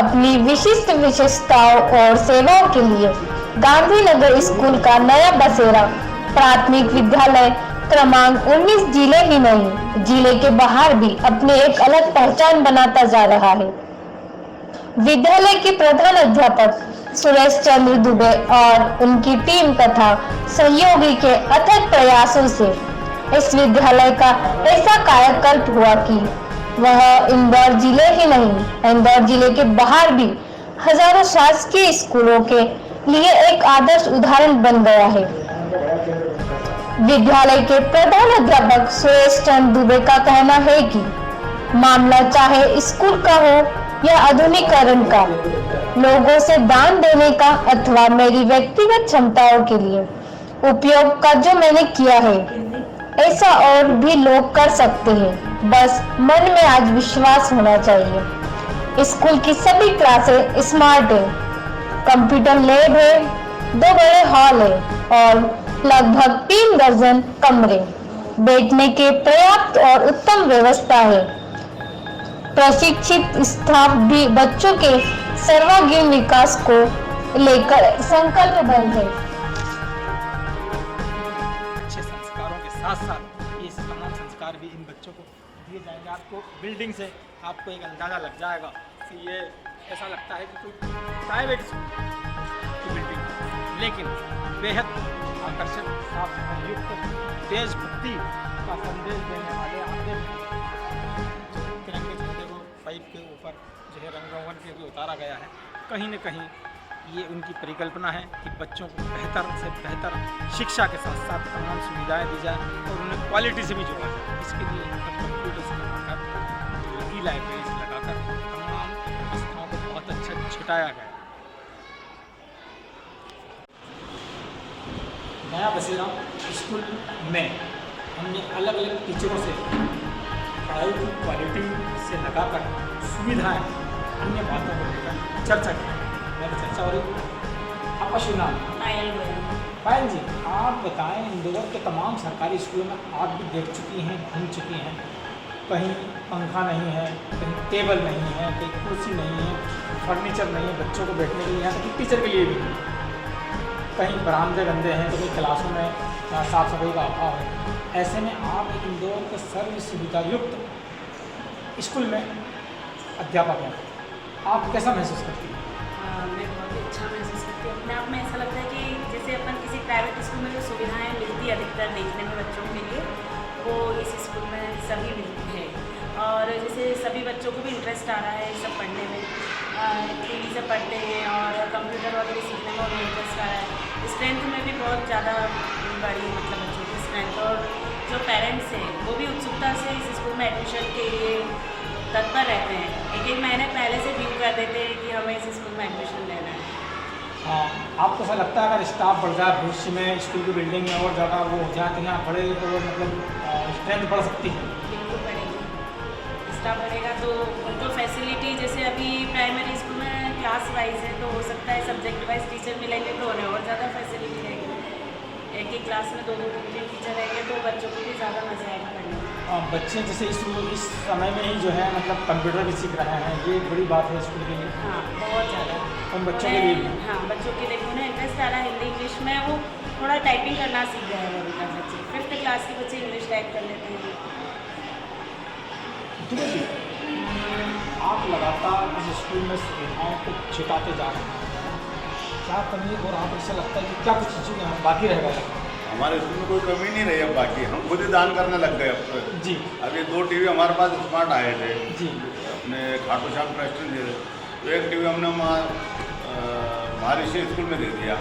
अपनी विशिष्ट विशेषताओं और सेवाओं के लिए गांधीनगर स्कूल का नया बसेरा प्राथमिक विद्यालय क्रमांक 19 जिले ही नहीं, जिले के बाहर भी अपनी एक अलग पहचान बनाता जा रहा है। विद्यालय के प्रधान अध्यापक सुरेश चंद्र दुबे और उनकी टीम तथा सहयोगी के अथक प्रयासों से इस विद्यालय का ऐसा कायाकल्प हुआ कि वह इंदौर जिले ही नहीं, इंदौर जिले के बाहर भी हजारों शासकीय स्कूलों के लिए एक आदर्श उदाहरण बन गया है। विद्यालय के प्रधान अध्यापक सुरेश चंद्र दुबे का कहना है कि मामला चाहे स्कूल का हो या आधुनिकीकरण का, लोगों से दान देने का अथवा मेरी व्यक्तिगत क्षमताओं के लिए उपयोग का जो मैंने किया है, ऐसा और भी लोग कर सकते हैं। बस मन में आज विश्वास होना चाहिए। स्कूल की सभी क्लासें स्मार्ट है, कंप्यूटर लैब है, 2 बड़े हॉल है और लगभग 3 दर्जन कमरे, बैठने के पर्याप्त और उत्तम व्यवस्था है। प्रशिक्षित स्टाफ भी बच्चों के सर्वांगीण विकास को लेकर संकल्पबद्ध है। अच्छे संस्कारों के साथ साथ ये तमाम संस्कार भी इन बच्चों को दिए जाएंगे। आपको बिल्डिंग से आपको एक अंदाज़ा लग जाएगा कि ये ऐसा लगता है कि कोई प्राइवेट स्कूल की बिल्डिंग है, लेकिन बेहद आकर्षक, साफ सफाई युक्त, देशभक्ति का संदेश देने वाले आते तिरंगे झंडे को पाइप के ऊपर जो है रंग रोगन के भी उतारा गया है। कहीं न कहीं ये उनकी परिकल्पना है कि बच्चों को बेहतर से बेहतर शिक्षा के साथ साथ तमाम सुविधाएं दी जाए और उन्हें क्वालिटी से भी जोड़ा जाए। इसके लिए कंप्यूटर से लगाकर, ई लाइब्रेरी से लगाकर तमाम व्यवस्थाओं को बहुत अच्छा छुटाया गया। नया बसेरा स्कूल में हमने अलग अलग टीचरों से पढ़ाई की क्वालिटी से लगाकर सुविधाएं, अन्य बातों को लेकर चर्चा की। मेरी चर्चा हो रही। आपका शुभ नाम? पायल जी, आप बताएं, इंदौर के तमाम सरकारी स्कूलों में आप भी देख चुकी हैं, घूम चुकी हैं, कहीं पंखा नहीं है, कहीं टेबल नहीं है, कहीं कुर्सी नहीं है, फर्नीचर नहीं है बच्चों को बैठने के लिए, यहाँ तक कि टीचर के लिए भी नहीं, कहीं बरामदे गंदे हैं, तो कहीं क्लासों में साफ सफाई का अभाव है। ऐसे में आप एक इंदौर के सर्व सुविधा युक्त स्कूल में अध्यापक हैं, आप कैसा महसूस करती हैं? मैं बहुत ही अच्छा महसूस करती हूँ। अपने आप में ऐसा लगता है कि जैसे अपन किसी प्राइवेट स्कूल में जो सुविधाएं मिलती है अधिकतर देखने में बच्चों के लिए, वो इस स्कूल में सभी मिलती है। और जैसे सभी बच्चों को भी इंटरेस्ट आ रहा है सब पढ़ने में, टीवी से पढ़ते हैं और कंप्यूटर वगैरह सीखने में उन्हें इंटरेस्ट आ रहा है। स्ट्रेंथ में भी बहुत ज़्यादा बड़ी, मतलब बच्चों की स्ट्रेंथ, और जो पेरेंट्स हैं वो भी उत्सुकता से इस स्कूल में एडमिशन के लिए तत्पर रहते हैं। 1-1 महीने पहले से ड्यू कर देते हैं कि हमें इस स्कूल में एडमिशन लेना है। आपको ऐसा लगता है अगर स्टाफ बढ़ जाए भविष्य में, स्कूल की बिल्डिंग में और ज़्यादा वो हो जाए तो यहाँ बड़े और मतलब स्ट्रेंथ बढ़ सकती है? बिल्कुल बढ़ेगी। स्टाफ बढ़ेगा तो उनको फैसिलिटी, जैसे अभी प्राइमरी स्कूल में क्लास वाइज है तो हो सकता है सब्जेक्ट वाइज टीचर मिलेंगे तो उन्हें और ज़्यादा फैसिलिटी रहेगी। एक ही क्लास में 2-2 टीचर रहेंगे तो बच्चों को भी ज़्यादा मजा आएगा पढ़ने में। बच्चे जैसे इस समय में ही जो है मतलब कंप्यूटर भी सीख रहे हैं, ये एक बड़ी बात है स्कूल के लिए। हाँ, बहुत ज़्यादा। उन बच्चों के लिए भी? हाँ, बच्चों के लिए उन्हें इंटरेस्ट आ रहा है हिंदी इंग्लिश में, वो थोड़ा टाइपिंग करना सीख गए हैं अभी तक बच्चे। 5th क्लास के बच्चे इंग्लिश टाइप कर लेते हैं। आप लगातार इस स्कूल में सुविधाओं को छिपाते जा रहे हैं, क्या कमी और आप ऐसा लगता है कि क्या कुछ चीज़ें बाकी रह गया? हमारे स्कूल में कोई कमी नहीं रही अब, बाकी हम खुद ही दान करने लग गए अब तो। जी। अभी 2 टीवी हमारे पास स्मार्ट आए थे जी, अपने खाटू श्याम ट्रस्ट में दे रहे, तो एक टीवी हमने महर्षि स्कूल में दे दिया,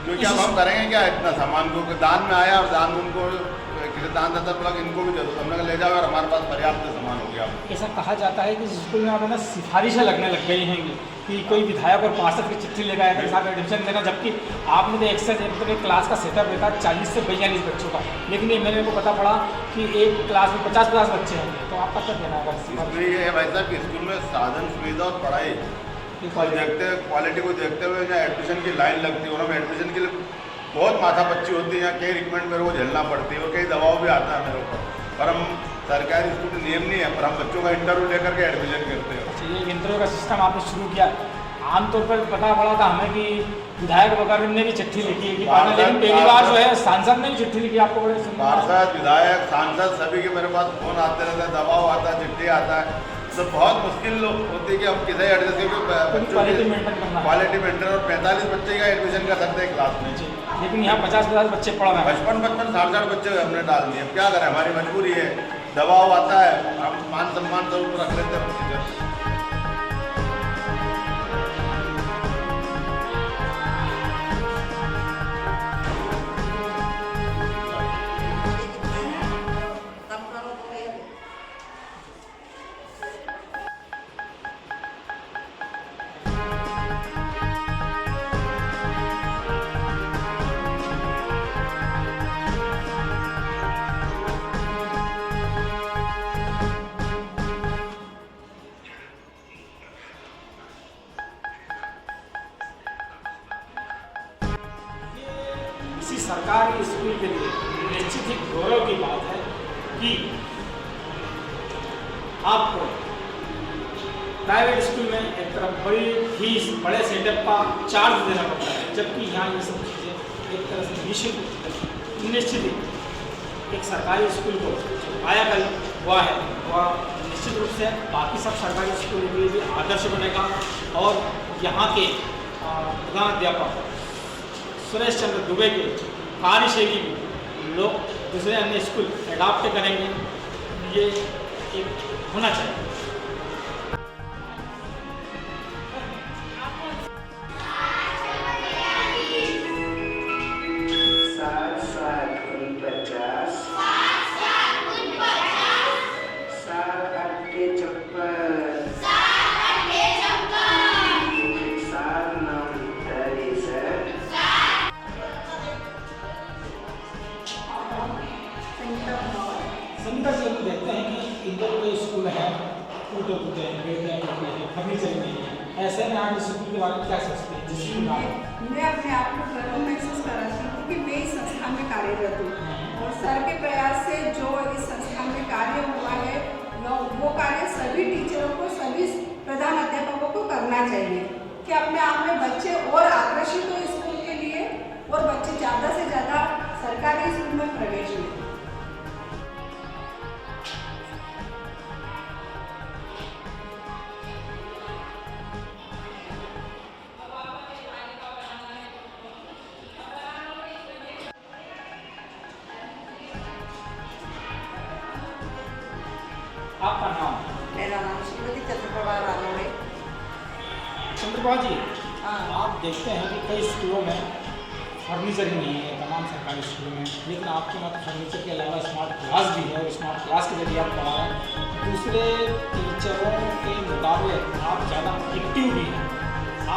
क्योंकि अब हम करेंगे क्या इतना सामान को, दान में आया और दान उनको किसी दानदाता बोला कि इनको भी दे दो, हमने कहा ले जाओ और हमारे पास पर्याप्त सामान हो गया। ऐसा कहा जाता है कि इस स्कूल में आप है ना सिफारिशें लगने लग गई हैं कि कोई विधायक और पार्षद की चिट्ठी लेकर आया था साहब एडमिशन देना, जबकि आपने तो मतलब एक क्लास का सेटअप रहता है 40 से 42 बच्चों का, लेकिन ये मेरे को पता पड़ा कि एक क्लास में 50-50 बच्चे हैं, तो आपका क्या कहना है? इसलिए ये है भाई साहब कि स्कूल में साधन सुविधा और पढ़ाई क्वालिटी को देखते हुए यहाँ एडमिशन की लाइन लगती है और हमें एडमिशन के लिए बहुत माथापच्ची होती है, यहाँ कई रिकमेंड मेरे को झेलना पड़ती है और कई दबाव भी आता है मेरे ऊपर, पर हम सरकारी स्कूल में नियम नहीं है, पर हम बच्चों का इंटरव्यू लेकर के एडमिशन करते हैं। ये इंटरव्यू का सिस्टम आपने शुरू किया। आमतौर पर पता पड़ा था हमें कि विधायक वगैरह ने भी चिट्ठी लिखी है कि पढ़ना, लेकिन पहली बार जो है सांसद ने भी चिट्ठी लिखी। आपको बड़े पार्षद, विधायक, सांसद सभी के मेरे पास फोन आते रहते हैं, दबाव आता है, चिट्ठी आता है, तो बहुत मुश्किल होती है कि हम किधर एडजस्ट क्योंकि क्वालिटी मेंटेन करना, क्वालिटी मेंटेन, और 45 बच्चे का एडमिशन कर सकते हैं क्लास में, लेकिन यहाँ 50-50 बच्चे पढ़ रहे हैं। 55 60 बच्चे हमने डाल दिए। अब क्या करें, हमारी मजबूरी है, दबाव आता है, हम मान सम्मान स्वरूप रख लेते हैं टीचर। किसी सरकारी स्कूल के लिए निश्चित ही गौरव की बात है कि आपको प्राइवेट स्कूल में एक तरफ बड़ी फीस, बड़े सेटअप का चार्ज देना पड़ता है, जबकि यहाँ ये सब चीज़ें एक तरह से निःशुल्क। निश्चित ही एक सरकारी स्कूल को जो कायाकल्प हुआ है वह निश्चित रूप से बाकी सब सरकारी स्कूलों के लिए भी आदर्श बनेगा, और यहाँ के प्रधानाध्यापक सुरेश चंद्र दुबे के कार्यशैली भी लोग दूसरे अन्य स्कूल एडॉप्ट करेंगे। ये एक होना चाहिए। संगीता से हम देखते हैं कि इंदौर के स्कूल हैं, टूटे फूटे हैं, बेटे हैं, फर्नीचर नहीं है, ऐसे में आप इस स्कूल के बारे में क्या सोचते हैं? जिस स्कूल में मैं अपने आप को गर्व महसूस कराती हूँ कि मैं इस संस्था में कार्यरत हूँ, और सर के प्रयास से जो इस संस्था में कार्य हुआ है वो कार्य सभी टीचरों को, सभी प्रधान अध्यापकों को करना चाहिए कि अपने आप में बच्चे और आकर्षित हो स्कूल के लिए, और बच्चे ज़्यादा से ज़्यादा सरकारी स्कूल में प्रवेश लें। आपका नाम? मेरा नाम श्रीमती चंद्रप्रभा रानोड़े। चंद्रप्रभा जी, हाँ। आप देखते हैं कि कई स्कूलों में फर्नीचर ही नहीं है, तमाम सरकारी स्कूलों में, लेकिन आपके यहाँ फर्नीचर के अलावा स्मार्ट क्लास भी है, और स्मार्ट क्लास के जरिए आप पढ़ा रहे हैं। दूसरे टीचरों के मुकाबले आप ज़्यादा एक्टिव भी हैं।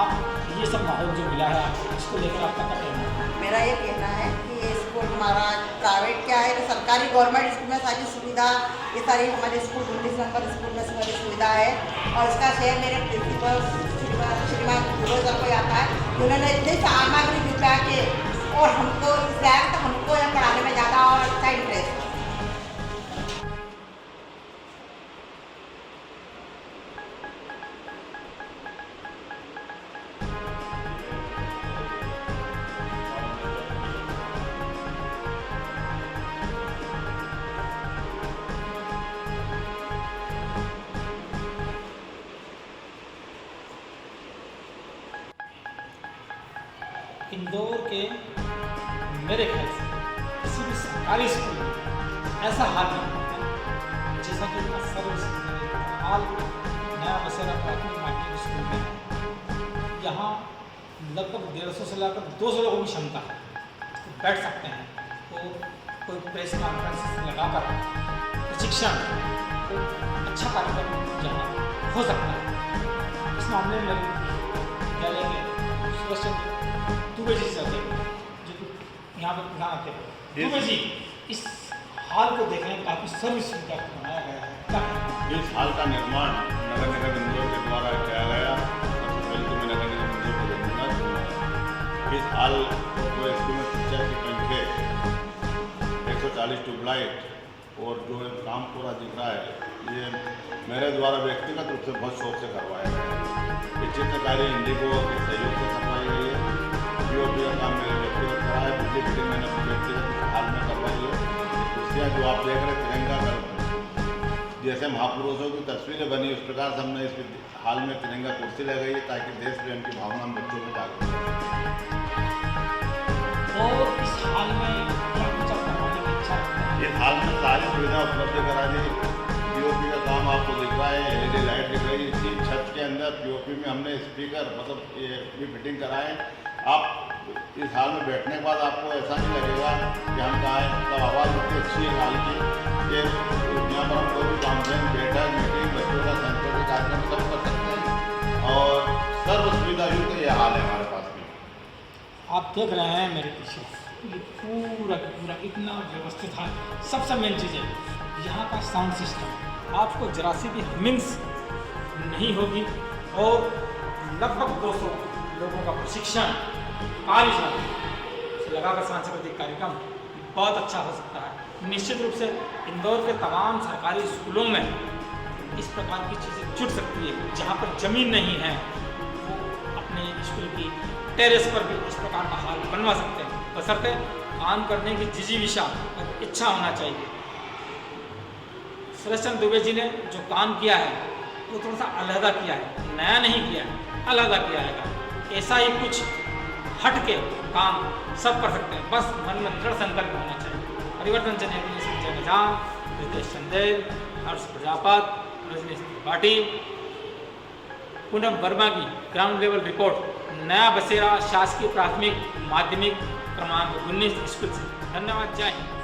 आप ये सब माहौल जो मिला है आपको, इसको लेकर आपका क्या कहना है? मेरा ये कहना है कि ये स्कूल हमारा प्राइवेट क्या है, तो सरकारी गवर्नमेंट स्कूल में सारी सुविधा, ये सारी हमारे स्कूल 19 नंबर स्कूल में सारी सुविधा है, और इसका श्रेय मेरे प्रिंसिपल श्रीमान गुरु सर को आता है। उन्होंने इतनी सामग्री जुटा के, और हमको हमको यह पढ़ाने में ज़्यादा और अच्छा इंटरेस्ट है। इंदौर के मेरे ख्याल से किसी भी सरकारी स्कूल में ऐसा हाल नहीं होता जैसा कि सर्विस हाल नया बसेरा प्राथमिक माध्यमिक स्कूल में है। यहाँ लगभग 150 से लेकर 200 लोगों की क्षमता है, तो बैठ सकते हैं। तो कोई प्रेस कॉन्फ्रेंस लगाकर प्रशिक्षण तो अच्छा कार्यक्रम जहाँ हो सकता है। इस मामले में विद्यालय के सुरेश चंद्र दुबे जी सर जो यहाँ पर प्रधान अध्यापक दुबे जी, इस हाल को देखने काफ़ी सर्विस सुविधा बनाया गया है, क्या कहते हैं? इस हाल का निर्माण नगर निगम इंदौर के द्वारा किया गया। सबसे पहले तो मैं नगर निगम इंदौर को धन्यवाद। इस हाल को स्कूल में शिक्षा की पंखे 140 ट्यूबलाइट और जो ये काम पूरा दिख रहा है ये मेरे द्वारा व्यक्तिगत रूप से बहुत शौक से करवाया गया है। ये चित्रकारी इंडिगो के सहयोग से करवाई गई है। पीओपी का काम मेरे व्यक्तिगत करा है, बिजली फिटिंग मैंने व्यक्तिगत हाल में करवाई है। ये कुर्सियाँ जो आप देख रहे हैं तिरंगा कर जैसे महापुरुषों की तस्वीरें बनी उस प्रकार से हमने इस हाल में तिरंगा कुर्सी लगाई है ताकि देश प्रेम की भावना हम बच्चों में जागरूक हो। और इस हाल में क्या कुछ आप करवाने की इच्छा रखते हैं? इस हाल में सारी सुविधा उपलब्ध करा दी। पीओपी का काम आपको दिख रहा है, एलईडी लाइट दिख रही है। इसी छत के अंदर पीओपी में हमने स्पीकर मतलब ये भी फिटिंग कराए। आप इस हाल में बैठने के बाद आपको ऐसा नहीं लगेगा कि हम कहाँ हैं, मतलब आवाज़ इतनी अच्छी है हाल की। ये यहाँ पर हम कोई भी कॉन्फ्रेंस बैठक मीटिंग बच्चों का सांस्कृतिक कार्यक्रम सब कर सकते हैं और सर्व सुविधा युक्त ये हाल है हमारे पास में। आप देख रहे हैं मेरे पीछे ये पूरा का पूरा इतना व्यवस्थित है। सबसे मेन चीज़ है यहाँ का साउंड सिस्टम, आपको जरा सी भी हमिंग्स नहीं होगी और लगभग 200 लोगों का प्रशिक्षण कार्यशाला से लगाकर सांस्कृतिक कार्यक्रम बहुत अच्छा हो सकता है। निश्चित रूप से इंदौर के तमाम सरकारी स्कूलों में इस प्रकार की चीज़ें जुट सकती है। जहाँ पर ज़मीन नहीं है वो अपने स्कूल की टेरेस पर भी इस प्रकार का हाल बनवा सकते हैं, बशर्ते काम करने की जिजीविषा और इच्छा होना चाहिए। सुरेश चंद्र दुबे जी ने जो काम किया है वो थोड़ा सा अलहदा किया है, नया नहीं किया है, अलहदा किया है। ऐसा ही कुछ हट के काम सब कर सकते हैं, बस मन में दृढ़ संकल्प होना चाहिए। परिवर्तन चैनल के लिए संजय गजान, रितेश चंदेल, हर्ष प्रजापत, रजनीश त्रिपाठी, पूनम वर्मा की ग्राउंड लेवल रिपोर्ट नया बसेरा शासकीय प्राथमिक माध्यमिक क्रमांक 19 स्कूल से। धन्यवाद। जय हिंद।